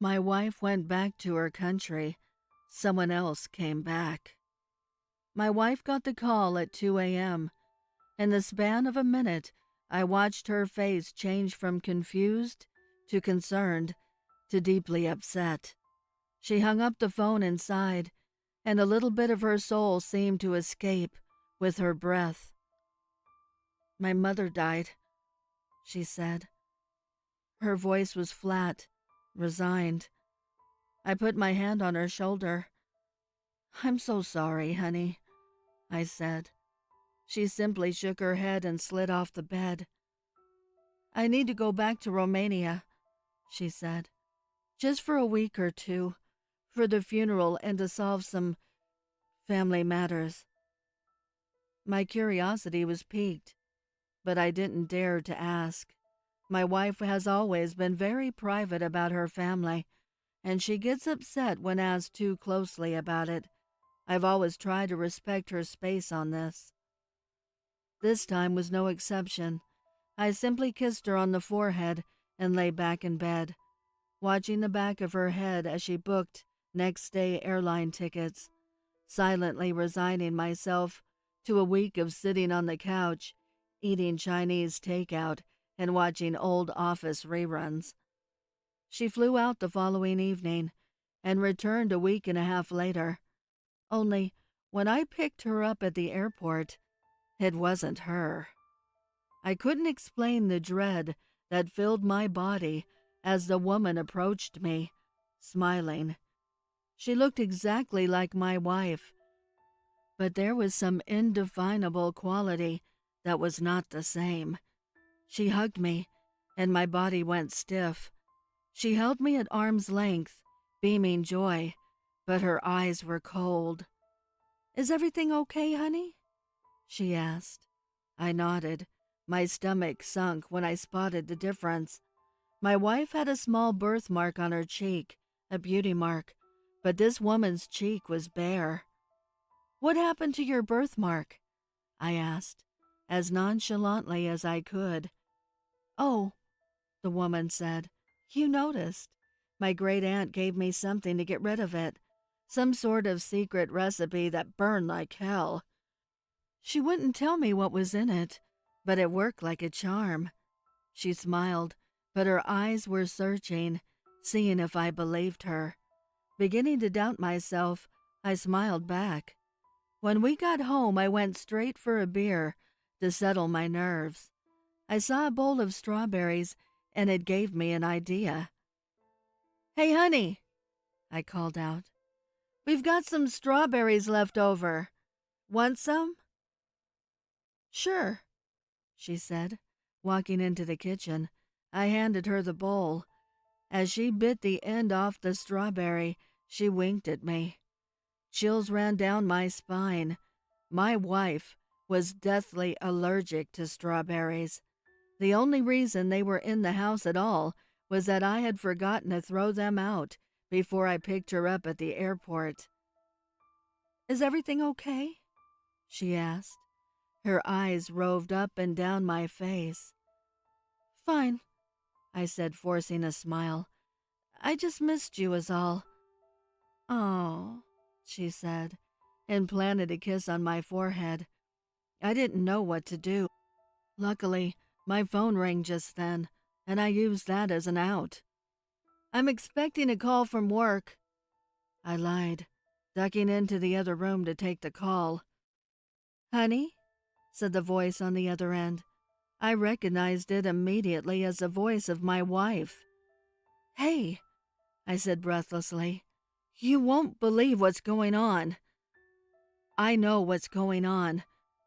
My wife went back to her country. Someone else came back. My wife got the call at 2 a.m. In the span of a minute, I watched her face change from confused to concerned to deeply upset. She hung up the phone and sighed, and a little bit of her soul seemed to escape with her breath. My mother died, she said. Her voice was flat, resigned. I put my hand on her shoulder. I'm so sorry, honey, I said. She simply shook her head and slid off the bed. I need to go back to Romania, she said, just for a week or two, for the funeral and to solve some family matters. My curiosity was piqued, but I didn't dare to ask. My wife has always been very private about her family, and she gets upset when asked too closely about it. I've always tried to respect her space on this. This time was no exception. I simply kissed her on the forehead and lay back in bed, watching the back of her head as she booked next day airline tickets, silently resigning myself to a week of sitting on the couch, eating Chinese takeout and watching old office reruns. She flew out the following evening and returned a week and a half later. Only, when I picked her up at the airport, it wasn't her. I couldn't explain the dread that filled my body as the woman approached me, smiling. She looked exactly like my wife, but there was some indefinable quality that was not the same. She hugged me, and my body went stiff. She held me at arm's length, beaming joy, but her eyes were cold. Is everything okay, honey? She asked. I nodded. My stomach sunk when I spotted the difference. My wife had a small birthmark on her cheek, a beauty mark, but this woman's cheek was bare. What happened to your birthmark? I asked, as nonchalantly as I could. Oh, the woman said, you noticed. My great aunt gave me something to get rid of it, some sort of secret recipe that burned like hell. She wouldn't tell me what was in it, but it worked like a charm. She smiled, but her eyes were searching, seeing if I believed her. Beginning to doubt myself, I smiled back. When we got home, I went straight for a beer to settle my nerves. I saw a bowl of strawberries, and it gave me an idea. Hey, honey, I called out. We've got some strawberries left over. Want some? Sure, she said, walking into the kitchen. I handed her the bowl. As she bit the end off the strawberry, she winked at me. Chills ran down my spine. My wife was deathly allergic to strawberries. The only reason they were in the house at all was that I had forgotten to throw them out before I picked her up at the airport. Is everything okay? She asked. Her eyes roved up and down my face. Fine, I said, forcing a smile. I just missed you is all. Oh, she said, and planted a kiss on my forehead. I didn't know what to do. Luckily, my phone rang just then, and I used that as an out. I'm expecting a call from work. I lied, ducking into the other room to take the call. Honey, said the voice on the other end. I recognized it immediately as the voice of my wife. Hey, I said breathlessly. You won't believe what's going on. I know what's going on,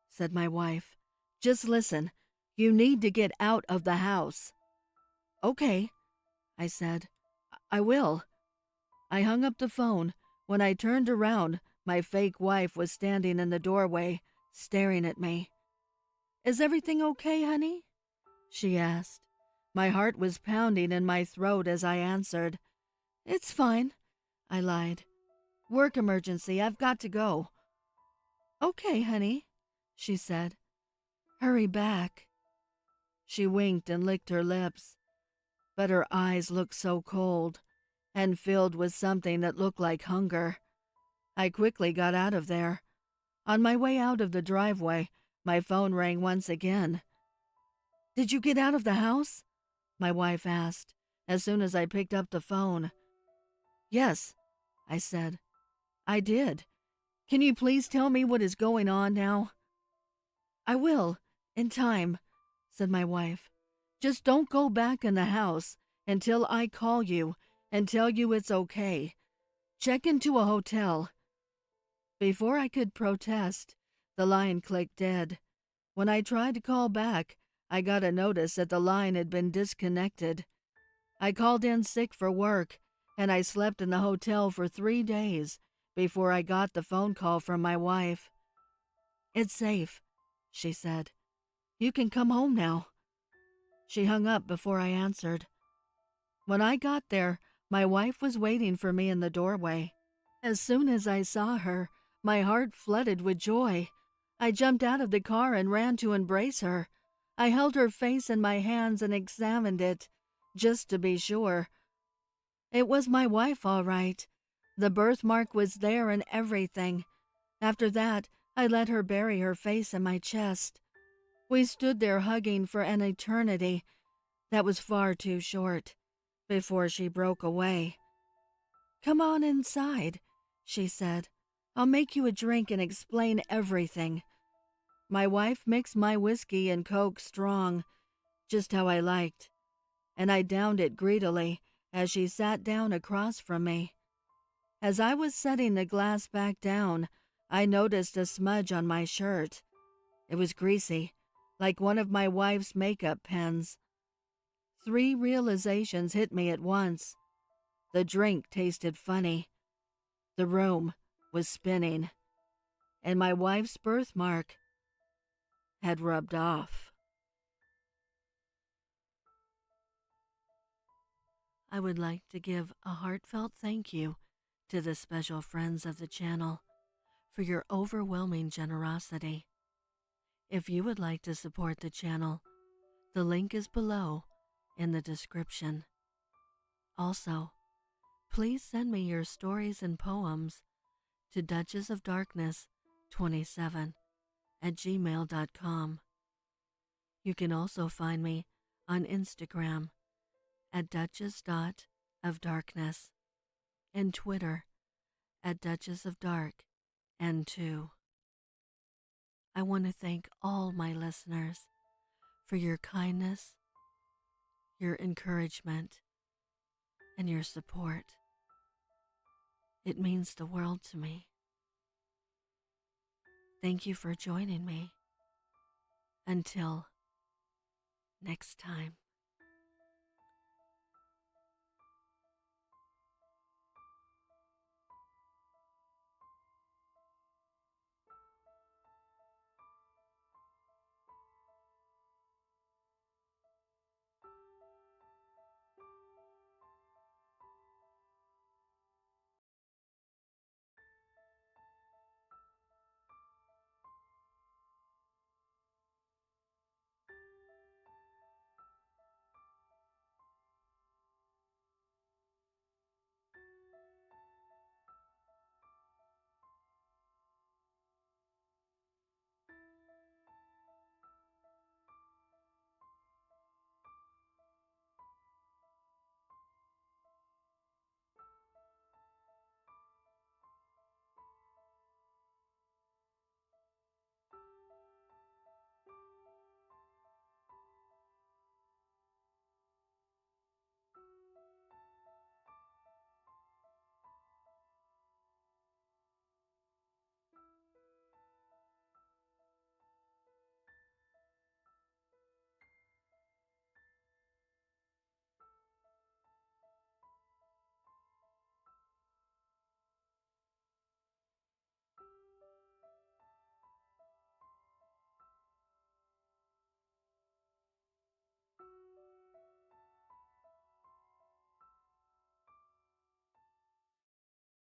said my wife. Just listen. You need to get out of the house. Okay, I said. I will. I hung up the phone. When I turned around, my fake wife was standing in the doorway, staring at me. Is everything okay, honey? She asked. My heart was pounding in my throat as I answered. It's fine, I lied. Work emergency, I've got to go. Okay, honey, she said. Hurry back. She winked and licked her lips, but her eyes looked so cold. and filled with something that looked like hunger. I quickly got out of there. On my way out of the driveway, my phone rang once again. "Did you get out of the house?" my wife asked, as soon as I picked up the phone. "Yes," I said. "I did. Can you please tell me what is going on now?" "I will, in time," said my wife. "Just don't go back in the house until I call you and tell you it's okay. Check into a hotel." Before I could protest, the line clicked dead. When I tried to call back, I got a notice that the line had been disconnected. I called in sick for work, and I slept in the hotel for 3 days before I got the phone call from my wife. "It's safe," she said. "You can come home now." She hung up before I answered. When I got there, my wife was waiting for me in the doorway. As soon as I saw her, my heart flooded with joy. I jumped out of the car and ran to embrace her. I held her face in my hands and examined it, just to be sure. It was my wife, all right. The birthmark was there and everything. After that, I let her bury her face in my chest. We stood there hugging for an eternity that was far too short before she broke away. "Come on inside," she said. "I'll make you a drink and explain everything." My wife mixed my whiskey and Coke strong, just how I liked, and I downed it greedily as she sat down across from me. As I was setting the glass back down, I noticed a smudge on my shirt. It was greasy, like one of my wife's makeup pens. 3 realizations hit me at once. The drink tasted funny. The room was spinning. And my wife's birthmark had rubbed off. I would like to give a heartfelt thank you to the special friends of the channel for your overwhelming generosity. If you would like to support the channel, the link is below in the description. Also, please send me your stories and poems to duchessofdarkness27@gmail.com. You can also find me on Instagram at duchess.ofdarkness and Twitter at duchessofdarkn2. I want to thank all my listeners for your kindness, your encouragement, and your support. It means the world to me. Thank you for joining me. Until next time.